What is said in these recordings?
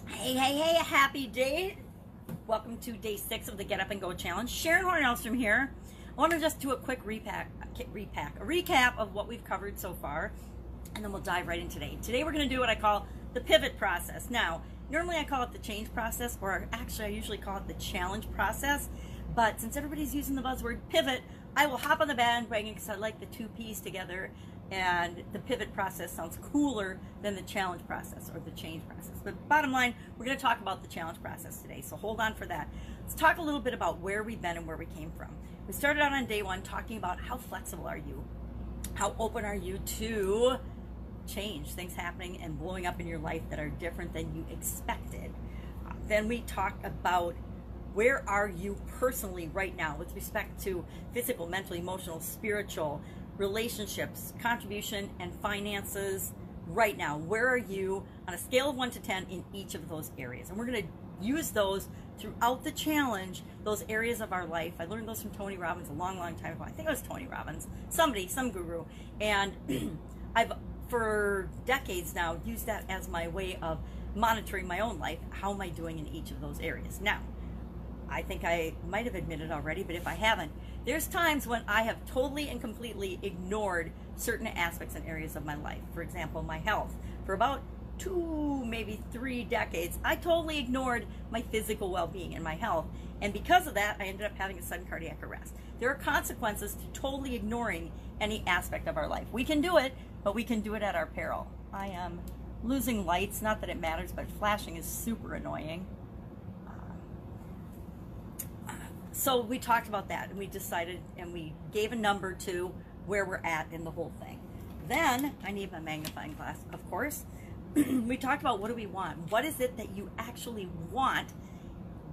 Hey, happy day. Welcome to day 6 of the Get Up and Go Challenge. Sharon Horne-Ellstrom here. I want to just do a quick recap of what we've covered so far, and then we'll dive right in today. Today we're going to do what I call the pivot process. Now, normally I call it the change process, or actually I usually call it the challenge process, but since everybody's using the buzzword pivot, I will hop on the bandwagon because I like the two P's together, and the pivot process sounds cooler than the challenge process or the change process. But bottom line, we're going to talk about the challenge process today, so hold on for that. Let's talk a little bit about where we've been and where we came from. We started out on day 1 talking about how flexible are you? How open are you to change, things happening and blowing up in your life that are different than you expected? Then we talked about where are you personally right now with respect to physical, mental, emotional, spiritual, relationships, contribution, and finances right now. Where are you on a scale of 1 to 10 in each of those areas? And we're going to use those throughout the challenge, those areas of our life. I learned those from Tony Robbins a long time ago. I think it was Tony Robbins, some guru. And I've, for decades now, used that as my way of monitoring my own life. How am I doing in each of those areas? Now, I think I might have admitted already, but if I haven't, there's times when I have totally and completely ignored certain aspects and areas of my life. For example, my health. For about 2, maybe 3 decades, I totally ignored my physical well-being and my health. And because of that, I ended up having a sudden cardiac arrest. There are consequences to totally ignoring any aspect of our life. We can do it, but we can do it at our peril. I am losing lights, not that it matters, but flashing is super annoying. So we talked about that, and we decided, and we gave a number to where we're at in the whole thing. Then, I need my magnifying glass, of course. We talked about what do we want? What is it that you actually want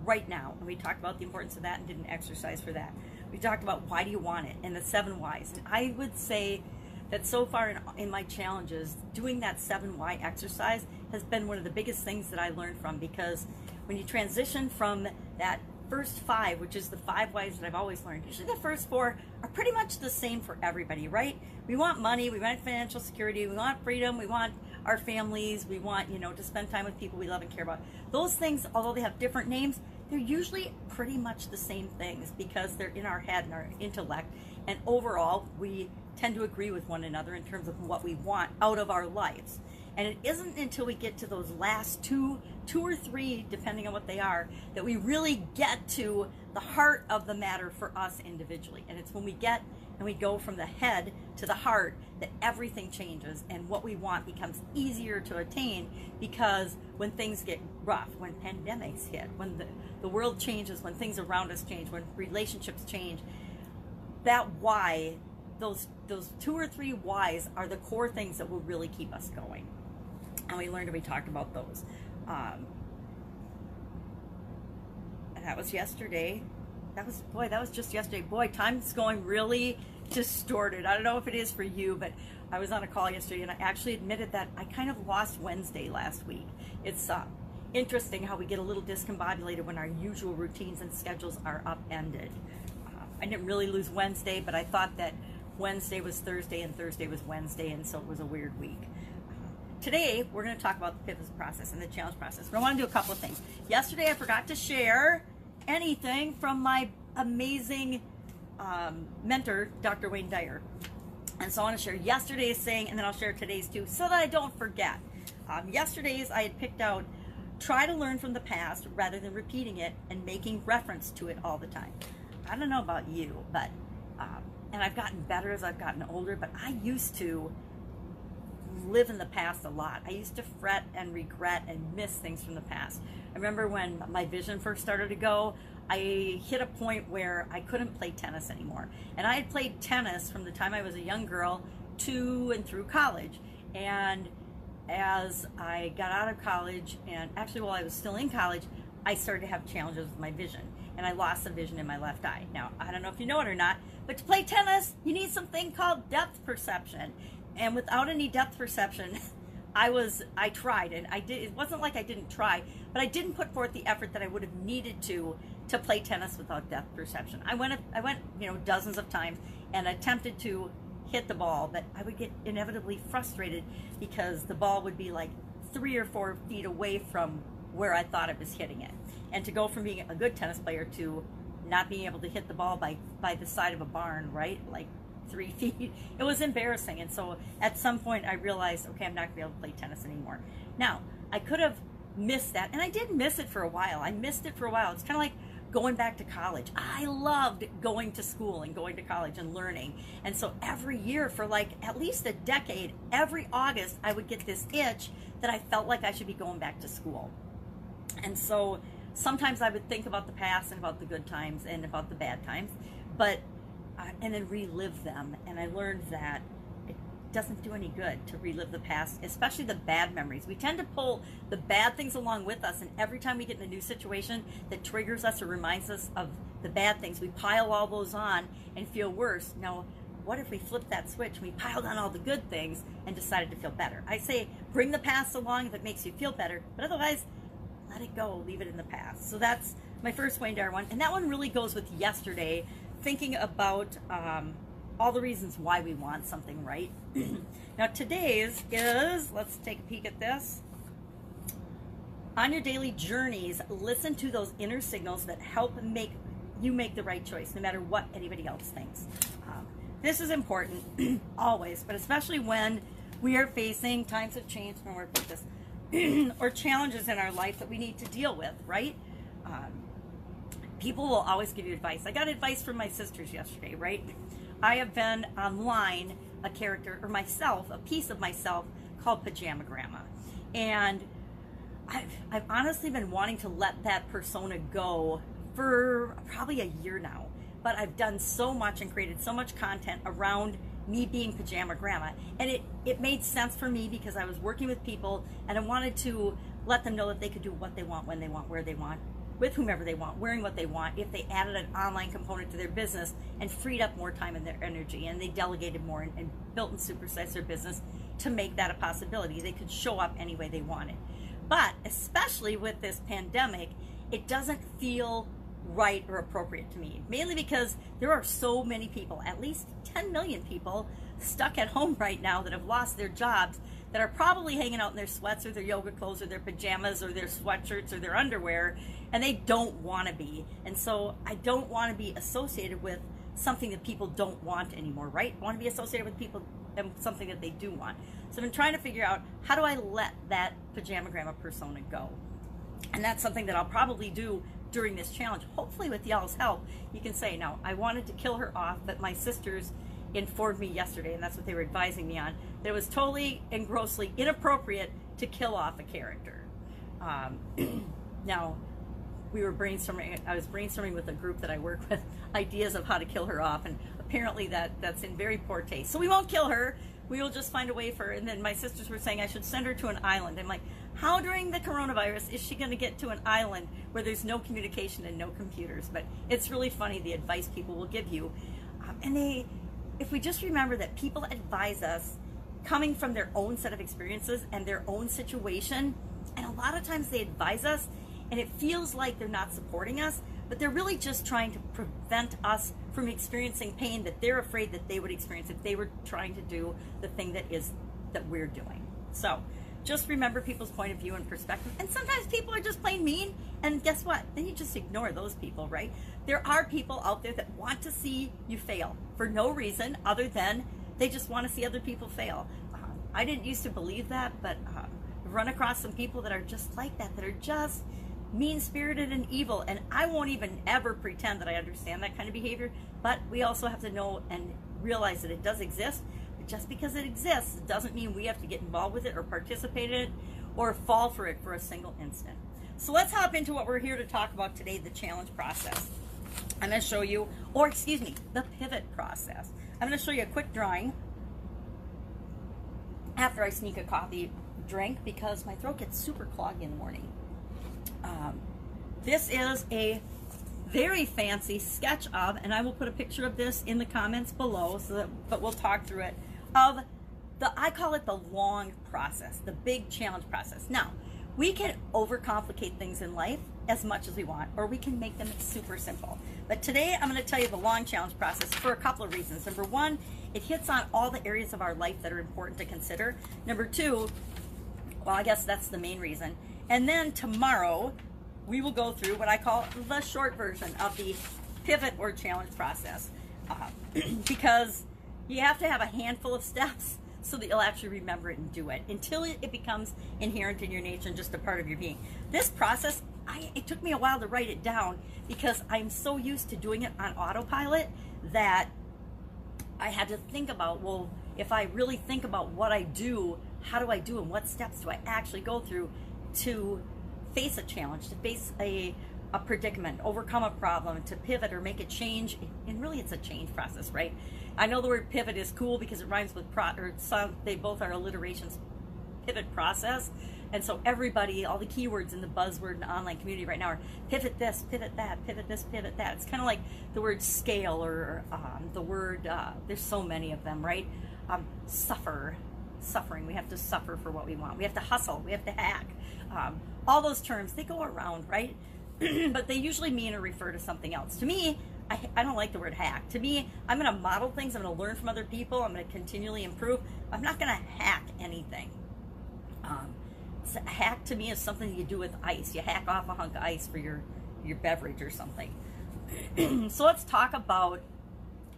right now? And we talked about the importance of that and did an exercise for that. We talked about why do you want it and the 7 whys. And I would say that so far in my challenges, doing that 7 why exercise has been one of the biggest things that I learned from, because when you transition from that first 5, which is the 5 whys that I've always learned, usually the first 4 are pretty much the same for everybody, right? We want money, we want financial security, we want freedom, we want our families, we want, to spend time with people we love and care about. Those things, although they have different names, they're usually pretty much the same things because they're in our head and our intellect, and overall we tend to agree with one another in terms of what we want out of our lives. And it isn't until we get to those last 2 or 3, depending on what they are, that we really get to the heart of the matter for us individually. And it's when we get and we go from the head to the heart that everything changes and what we want becomes easier to attain, because when things get rough, when pandemics hit, when the world changes, when things around us change, when relationships change, that why, those 2 or 3 whys are the core things that will really keep us going. And we learned and we talked about those. And that was yesterday. That was just yesterday. Boy, time's going really distorted. I don't know if it is for you, but I was on a call yesterday and I actually admitted that I kind of lost Wednesday last week. It's interesting how we get a little discombobulated when our usual routines and schedules are upended. I didn't really lose Wednesday, but I thought that Wednesday was Thursday and Thursday was Wednesday, and so it was a weird week. Today, we're going to talk about the pivot process and the challenge process. But I want to do a couple of things. Yesterday, I forgot to share anything from my amazing mentor, Dr. Wayne Dyer. And so I want to share yesterday's saying, and then I'll share today's too, so that I don't forget. Yesterday's, I had picked out, try to learn from the past rather than repeating it and making reference to it all the time. I don't know about you, but, and I've gotten better as I've gotten older, but I used to live in the past a lot. I used to fret and regret and miss things from the past. I remember when my vision first started to go, I hit a point where I couldn't play tennis anymore. And I had played tennis from the time I was a young girl to and through college. And as I got out of college, and actually while I was still in college, I started to have challenges with my vision. And I lost the vision in my left eye. Now, I don't know if you know it or not, but to play tennis, you need something called depth perception. And without any depth perception, I tried, and I did. It wasn't like I didn't try, but I didn't put forth the effort that I would have needed to play tennis without depth perception. I went, dozens of times and attempted to hit the ball, but I would get inevitably frustrated because the ball would be like 3 or 4 feet away from where I thought I was hitting it. And to go from being a good tennis player to not being able to hit the ball by the side of a barn, right? Like 3 feet. It was embarrassing. And so at some point I realized, okay, I'm not gonna be able to play tennis anymore. Now, I could have missed that, and I did miss it for a while. I missed it for a while. It's kind of like going back to college. I loved going to school and going to college and learning. And so every year for like at least a decade, every August, I would get this itch that I felt like I should be going back to school. And so sometimes I would think about the past and about the good times and about the bad times, but and then relive them. And I learned that it doesn't do any good to relive the past, especially the bad memories. We tend to pull the bad things along with us, and every time we get in a new situation that triggers us or reminds us of the bad things, we pile all those on and feel worse. Now, what if we flipped that switch and we piled on all the good things and decided to feel better? I say bring the past along if it makes you feel better, but otherwise let it go, leave it in the past. So that's my first Wayne Dyer one, and that one really goes with yesterday, thinking about all the reasons why we want something, right? Now today's is, let's take a peek at this. On your daily journeys, listen to those inner signals that help make you make the right choice, no matter what anybody else thinks. This is important always, but especially when we are facing times of change, or challenges in our life that we need to deal with, right? People will always give you advice. I got advice from my sisters yesterday, right? I have been online a character, or myself, a piece of myself called Pajama Grandma. And I've honestly been wanting to let that persona go for probably a year now. But I've done so much and created so much content around me being Pajama Grandma. And it made sense for me because I was working with people and I wanted to let them know that they could do what they want, when they want, where they want, with whomever they want, wearing what they want, if they added an online component to their business and freed up more time and their energy, and they delegated more and built and supersized their business to make that a possibility. They could show up any way they wanted. But especially with this pandemic, it doesn't feel right or appropriate to me, mainly because there are so many people, at least 10 million people, stuck at home right now that have lost their jobs, that are probably hanging out in their sweats or their yoga clothes or their pajamas or their sweatshirts or their underwear, and they don't want to be. And so I don't want to be associated with something that people don't want anymore, right? I want to be associated with people and something that they do want. So I've been trying to figure out, how do I let that Pajama Grandma persona go? And that's something that I'll probably do during this challenge. Hopefully with y'all's help, you can say, now, I wanted to kill her off, but my sisters informed me yesterday, and that's what they were advising me on, that it was totally and grossly inappropriate to kill off a character. Now, we were brainstorming, I was brainstorming with a group that I work with, ideas of how to kill her off, and apparently that's in very poor taste. So we won't kill her, we will just find a way for her. And then my sisters were saying I should send her to an island. I'm like, how during the coronavirus is she going to get to an island where there's no communication and no computers? But it's really funny, the advice people will give you. If we just remember that people advise us coming from their own set of experiences and their own situation, and a lot of times they advise us and it feels like they're not supporting us, but they're really just trying to prevent us from experiencing pain that they're afraid that they would experience if they were trying to do the thing that we're doing. So just remember people's point of view and perspective. And sometimes people are just plain mean, and guess what? Then you just ignore those people, right? There are people out there that want to see you fail for no reason other than they just want to see other people fail. I didn't used to believe that, but I've run across some people that are just like that, that are just mean-spirited and evil, and I won't even ever pretend that I understand that kind of behavior, but we also have to know and realize that it does exist. But just because it exists doesn't mean we have to get involved with it or participate in it or fall for it for a single instant. So let's hop into what we're here to talk about today, the challenge process. I'm going to show you, or excuse me, the pivot process. I'm going to show you a quick drawing after I sneak a coffee drink because my throat gets super clogged in the morning. This is a very fancy sketch of, and I will put a picture of this in the comments below, but we'll talk through it, of I call it the long process, the big challenge process. Now, we can overcomplicate things in life as much as we want, or we can make them super simple. But today I'm going to tell you the long challenge process for a couple of reasons. Number one, it hits on all the areas of our life that are important to consider. Number two, well, I guess that's the main reason. And then tomorrow, we will go through what I call the short version of the pivot or challenge process. Because you have to have a handful of steps so that you'll actually remember it and do it until it becomes inherent in your nature and just a part of your being. This process, it took me a while to write it down because I'm so used to doing it on autopilot that I had to think about, well, if I really think about what I do, how do I do and what steps do I actually go through to face a challenge, to face a predicament, overcome a problem, to pivot or make a change. And really it's a change process, right? I know the word pivot is cool because it rhymes with they both are alliterations, pivot process. And so everybody, all the keywords in the buzzword and online community right now are pivot this, pivot that, pivot this, pivot that. It's kind of like the word scale or the word, there's so many of them, right? Suffering. We have to suffer for what we want. We have to hustle. We have to hack. All those terms, they go around, right? But they usually mean or refer to something else. To me, I don't like the word hack. To me, I'm going to model things. I'm going to learn from other people. I'm going to continually improve. I'm not going to hack anything. Hack to me is something you do with ice. You hack off a hunk of ice for your beverage or something. So let's talk about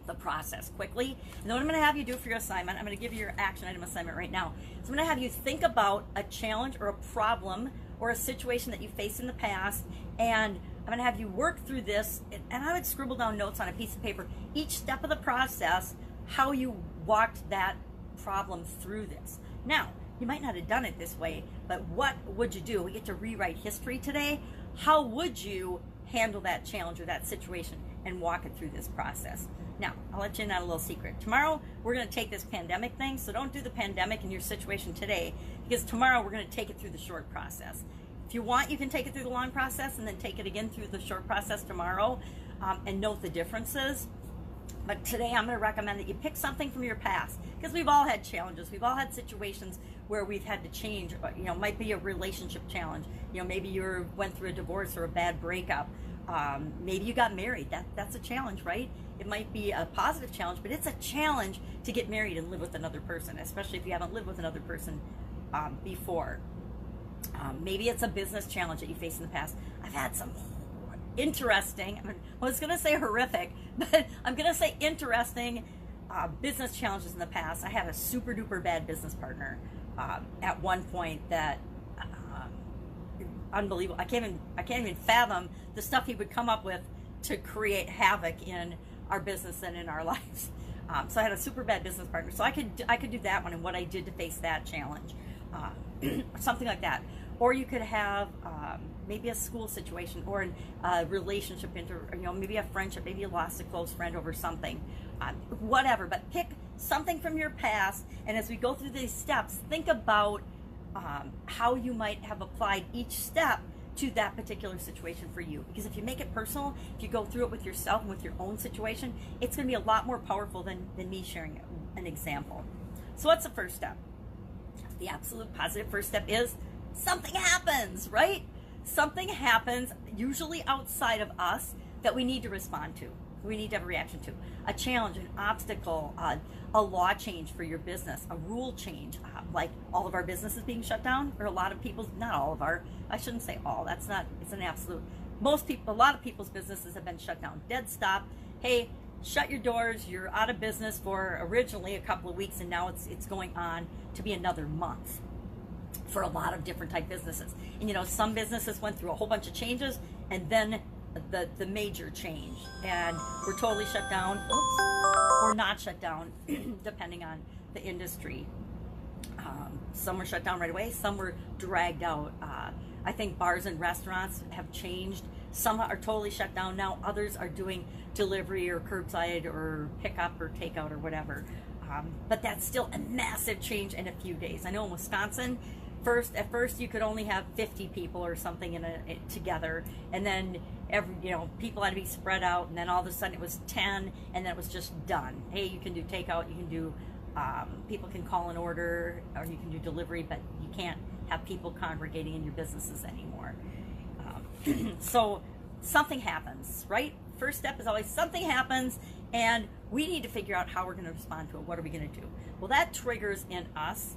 the process quickly. And then what I'm going to have you do for your assignment, I'm going to give you your action item assignment right now. So I'm going to have you think about a challenge or a problem or a situation that you faced in the past, and I'm going to have you work through this, and I would scribble down notes on a piece of paper, each step of the process, how you walked that problem through this. Now, you might not have done it this way, but what would you do? We get to rewrite history today. How would you handle that challenge or that situation and walk it through this process? Now, I'll let you in on a little secret. Tomorrow, we're going to take this pandemic thing, so don't do the pandemic in your situation today, because tomorrow we're going to take it through the short process. If you want, you can take it through the long process and then take it again through the short process tomorrow and note the differences. But today, I'm going to recommend that you pick something from your past, because we've all had challenges. We've all had situations where we've had to change. You know, might be a relationship challenge. You know, maybe you went through a divorce or a bad breakup. Maybe you got married. That's a challenge, right? It might be a positive challenge, but it's a challenge to get married and live with another person, especially if you haven't lived with another person before. Maybe it's a business challenge that you faced in the past. I've had some interesting, I was going to say horrific, but I'm going to say interesting business challenges in the past. I had a super duper bad business partner at one point that unbelievable. I can't even fathom the stuff he would come up with to create havoc in our business and in our lives. So I had a super bad business partner. So I could do that one and what I did to face that challenge, something like that. Or you could have maybe a school situation or a relationship, maybe a friendship, maybe you lost a close friend over something, whatever. But pick something from your past, and as we go through these steps, think about how you might have applied each step to that particular situation for you. Because if you make it personal, if you go through it with yourself and with your own situation, it's going to be a lot more powerful than me sharing an example. So what's the first step? The absolute positive first step is something happens, right? Something happens, usually outside of us, that we need to respond to. We need to have a reaction to. A challenge, an obstacle, a law change for your business, a rule change, like all of our businesses being shut down, or a lot of people's, not all of our, I shouldn't say all, that's not, it's an absolute, most people, a lot of people's businesses have been shut down, dead stop. Hey, shut your doors, you're out of business for originally a couple of weeks, and now it's going on to be another month for a lot of different type businesses. And some businesses went through a whole bunch of changes, and then the major change, and we're totally shut down, or not shut down, depending on the industry. Some were shut down right away, some were dragged out. I think bars and restaurants have changed. Some are totally shut down now, others are doing delivery or curbside or pickup or takeout or whatever. But that's still a massive change in a few days. I know in Wisconsin, at first you could only have 50 people or something together, and then people had to be spread out, and then all of a sudden it was 10, and then it was just done. Hey, you can do takeout, you can do people can call an order, or you can do delivery, but you can't have people congregating in your businesses anymore. So something happens, right? First step is always something happens, and we need to figure out how we're going to respond to it. What are we going to do? Well, that triggers in us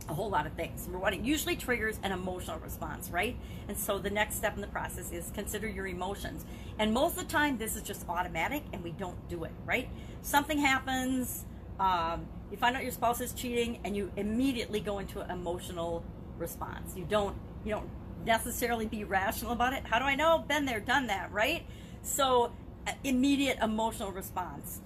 a whole lot of things. Number one, it usually triggers an emotional response, right? And so the next step in the process is consider your emotions. And most of the time, this is just automatic and we don't do it, right? Something happens, you find out your spouse is cheating and you immediately go into an emotional response. You don't necessarily be rational about it. How do I know? Been there, done that, right? So immediate emotional response.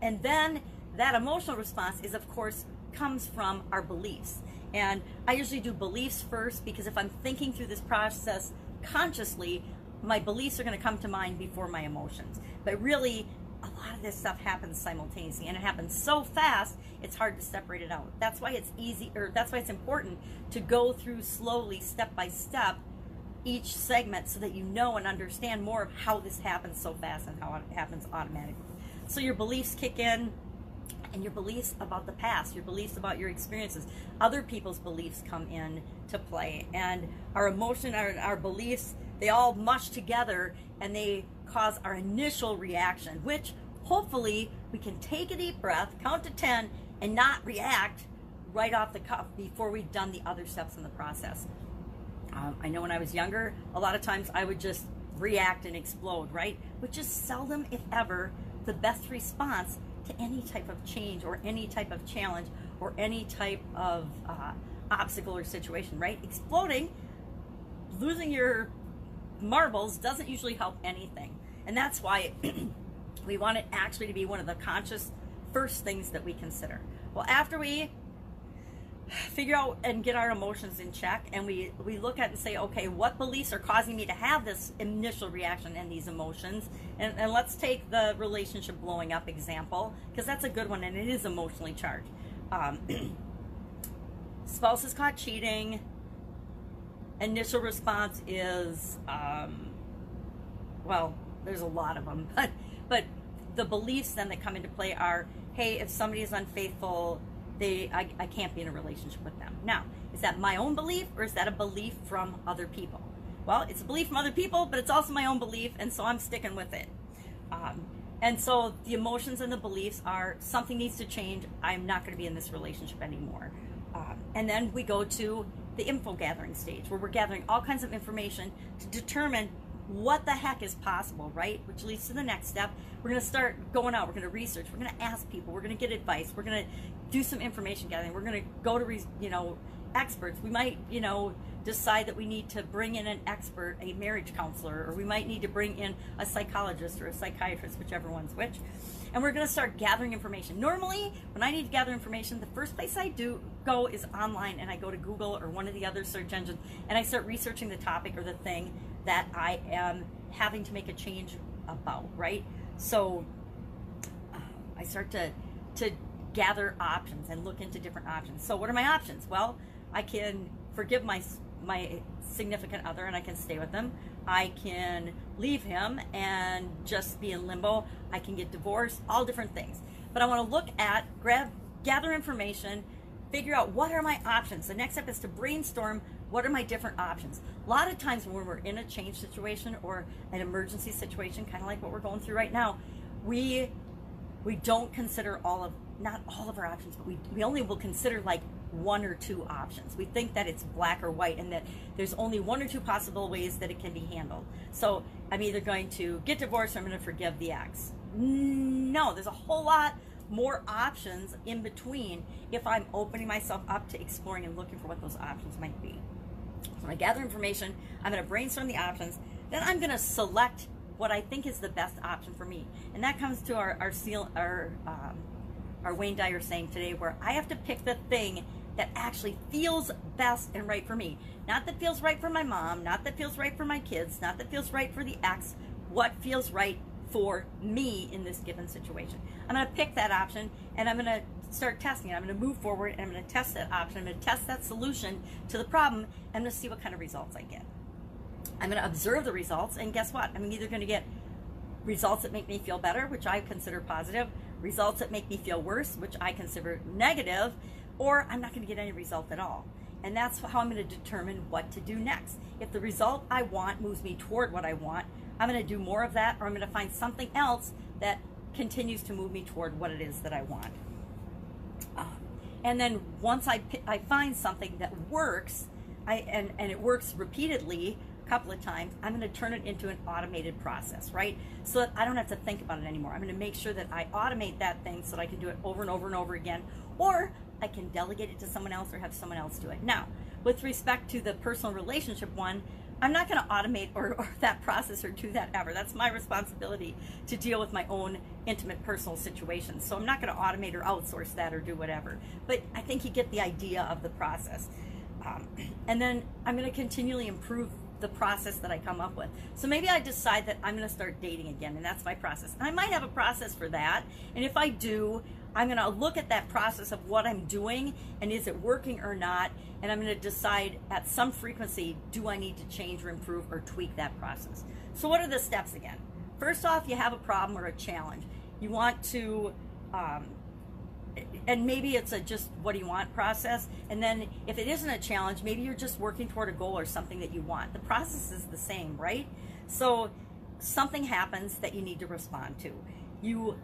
And then that emotional response is, of course, comes from our beliefs. And I usually do beliefs first, because if I'm thinking through this process consciously, my beliefs are going to come to mind before my emotions. But really, a lot of this stuff happens simultaneously, and it happens so fast, it's hard to separate it out. That's why it's easy, or that's why it's important to go through slowly, step by step, each segment, so that you know and understand more of how this happens so fast and how it happens automatically. So your beliefs kick in, and your beliefs about the past, your beliefs about your experiences, other people's beliefs come in to play, and our emotion, our beliefs, they all mush together and they cause our initial reaction, which hopefully we can take a deep breath, count to 10, and not react right off the cuff before we've done the other steps in the process. I know when I was younger, a lot of times I would just react and explode, right? Which is seldom, if ever, the best response to any type of change or any type of challenge or any type of obstacle or situation, right? Exploding, losing your marbles doesn't usually help anything. And that's why we want it actually to be one of the conscious first things that we consider. Well, after we figure out and get our emotions in check, and we look at and say, okay, what beliefs are causing me to have this initial reaction and these emotions, and let's take the relationship blowing up example, because that's a good one and it is emotionally charged. Spouse is caught cheating, initial response is well, there's a lot of them, but the beliefs then that come into play are, hey, if somebody is unfaithful, I can't be in a relationship with them. Now, is that my own belief, or is that a belief from other people? Well, it's a belief from other people, but it's also my own belief, and so I'm sticking with it. And so the emotions and the beliefs are, something needs to change. I'm not going to be in this relationship anymore. And then we go to the info gathering stage, where we're gathering all kinds of information to determine what the heck is possible, right? Which leads to the next step. We're going to start going out. We're going to research. We're going to ask people. We're going to get advice. We're going to do some information gathering. We're going to go to, experts. We might, decide that we need to bring in an expert, a marriage counselor, or we might need to bring in a psychologist or a psychiatrist, whichever one's which. And we're going to start gathering information. Normally, when I need to gather information, the first place I go is online, and I go to Google or one of the other search engines, and I start researching the topic or the thing that I am having to make a change about, right? So I start to gather options and look into different options. So what are my options? Well, I can forgive my significant other and I can stay with them. I can leave him and just be in limbo. I can get divorced, all different things. But I want to look at, gather information, figure out what are my options. The next step is to brainstorm what are my different options. A lot of times when we're in a change situation or an emergency situation, kind of like what we're going through right now, we don't consider not all of our options, but we only will consider like one or two options. We think that it's black or white and that there's only one or two possible ways that it can be handled. So I'm either going to get divorced or I'm going to forgive the ex. No, there's a whole lot more options in between if I'm opening myself up to exploring and looking for what those options might be. So when I gather information, I'm going to brainstorm the options, then I'm going to select what I think is the best option for me. And that comes to our Wayne Dyer saying today, where I have to pick the thing that actually feels best and right for me. Not that feels right for my mom, not that feels right for my kids, not that feels right for the ex, what feels right for me in this given situation. I'm going to pick that option and I'm going to start testing it. I'm going to move forward and I'm going to test that option. I'm going to test that solution to the problem and I'm going to see what kind of results I get. I'm going to observe the results, and guess what? I'm either going to get results that make me feel better, which I consider positive, results that make me feel worse, which I consider negative, or I'm not going to get any result at all. And that's how I'm going to determine what to do next. If the result I want moves me toward what I want, I'm going to do more of that, or I'm going to find something else that continues to move me toward what it is that I want. And then once I find something that works, and it works repeatedly a couple of times, I'm going to turn it into an automated process, right? So that I don't have to think about it anymore. I'm going to make sure that I automate that thing so that I can do it over and over and over again, or I can delegate it to someone else or have someone else do it. Now, with respect to the personal relationship one, I'm not going to automate or that process or do that ever. That's my responsibility to deal with my own intimate personal situations. So I'm not going to automate or outsource that or do whatever. But I think you get the idea of the process. And then I'm going to continually improve the process that I come up with. So maybe I decide that I'm going to start dating again, and that's my process. And I might have a process for that. And if I do, I'm going to look at that process of what I'm doing and is it working or not, and I'm going to decide at some frequency, do I need to change or improve or tweak that process? So what are the steps again? First off, you have a problem or a challenge. You want to, and maybe it's a just what do you want process, and then if it isn't a challenge, maybe you're just working toward a goal or something that you want. The process is the same, right? So something happens that you need to respond to. You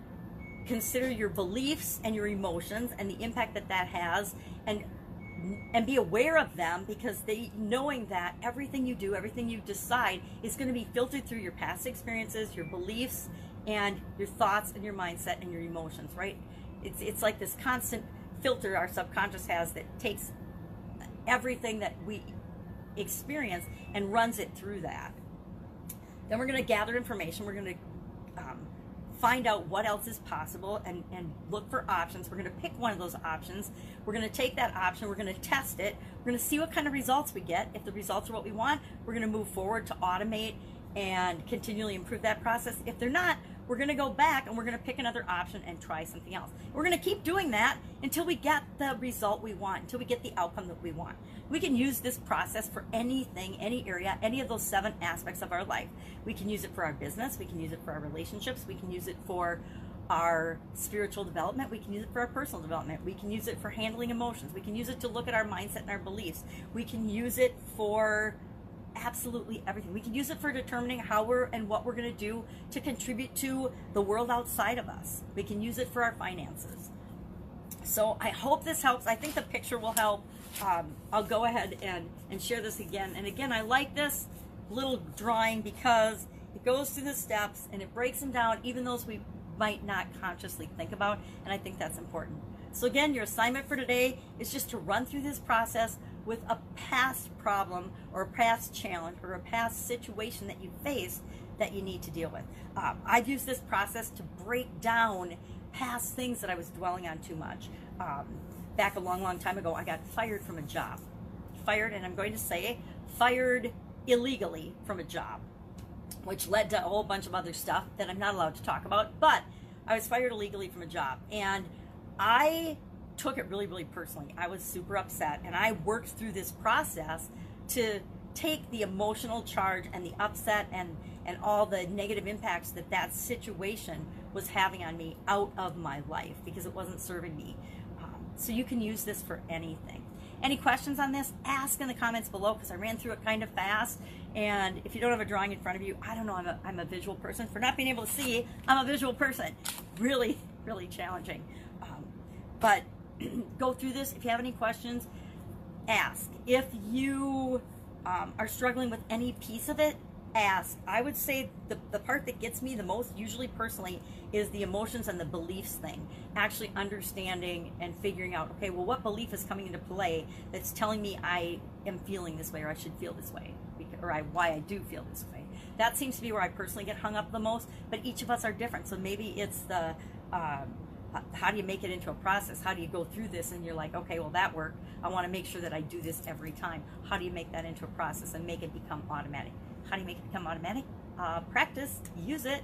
consider your beliefs and your emotions and the impact that that has, and be aware of them, because knowing that everything you do, everything you decide is going to be filtered through your past experiences, your beliefs, and your thoughts and your mindset and your emotions, right? It's like this constant filter our subconscious has that takes everything that we experience and runs it through that. Then we're going to gather information. We're going to find out what else is possible and look for options. We're going to pick one of those options. We're going to take that option. We're going to test it. We're going to see what kind of results we get. If the results are what we want, we're going to move forward to automate and continually improve that process. If they're not, we're going to go back and we're going to pick another option and try something else. We're going to keep doing that until we get the result we want, until we get the outcome that we want. We can use this process for anything, any area, any of those 7 aspects of our life. We can use it for our business. We can use it for our relationships. We can use it for our spiritual development. We can use it for our personal development. We can use it for handling emotions. We can use it to look at our mindset and our beliefs. We can use it for absolutely everything. We can use it for determining how what we're going to do to contribute to the world outside of us. We can use it for our finances. So I hope this helps. I think the picture will help. I'll go ahead and share this again. And again, I like this little drawing because it goes through the steps and it breaks them down, even those we might not consciously think about. And I think that's important. So again, your assignment for today is just to run through this process with a past problem or a past challenge or a past situation that you face that you need to deal with. I've used this process to break down past things that I was dwelling on too much. Back a long, long time ago, I got fired from a job. Fired, and I'm going to say fired illegally from a job, which led to a whole bunch of other stuff that I'm not allowed to talk about, but I was fired illegally from a job, and I took it really, really personally. I was super upset, and I worked through this process to take the emotional charge and the upset and all the negative impacts that situation was having on me out of my life because it wasn't serving me. So you can use this for anything. Any questions on this? Ask in the comments below, because I ran through it kind of fast. And if you don't have a drawing in front of you, I don't know, I'm a visual person. For not being able to see, I'm a visual person. Really, really challenging. But go through this. If you have any questions, ask. If you are struggling with any piece of it, ask. I would say the part that gets me the most, usually personally, is the emotions and the beliefs thing. Actually understanding and figuring out, okay, well, what belief is coming into play that's telling me I am feeling this way or I should feel this way, or why I do feel this way. That seems to be where I personally get hung up the most, but each of us are different. So maybe it's the how do you make it into a process? How do you go through this and you're like, okay, well, that worked. I want to make sure that I do this every time. How do you make that into a process and make it become automatic? How do you make it become automatic? Practice, use it.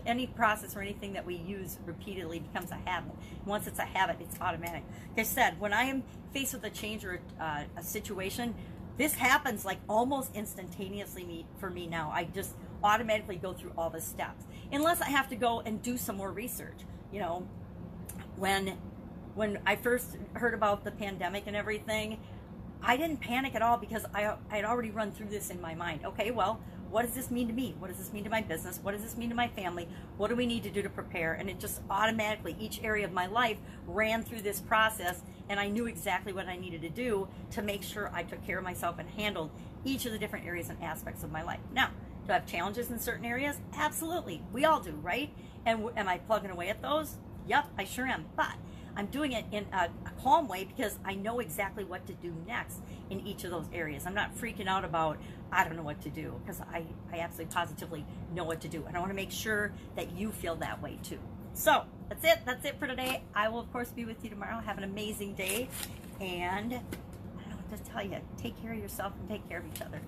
Any process or anything that we use repeatedly becomes a habit. Once it's a habit, it's automatic. Like I said, when I am faced with a change or a situation, this happens like almost instantaneously for me now. I just automatically go through all the steps. Unless I have to go and do some more research. You know, when I first heard about the pandemic and everything, I didn't panic at all because I had already run through this in my mind. Okay, well, what does this mean to me? What does this mean to my business? What does this mean to my family? What do we need to do to prepare? And it just automatically, each area of my life ran through this process, and I knew exactly what I needed to do to make sure I took care of myself and handled each of the different areas and aspects of my life. Now, do I have challenges in certain areas? Absolutely. We all do, right? And am I plugging away at those? Yep, I sure am. But I'm doing it in a calm way because I know exactly what to do next in each of those areas. I'm not freaking out about, I don't know what to do, because I absolutely positively know what to do. And I want to make sure that you feel that way too. So that's it. That's it for today. I will, of course, be with you tomorrow. Have an amazing day. And I don't know what to tell you. Take care of yourself and take care of each other.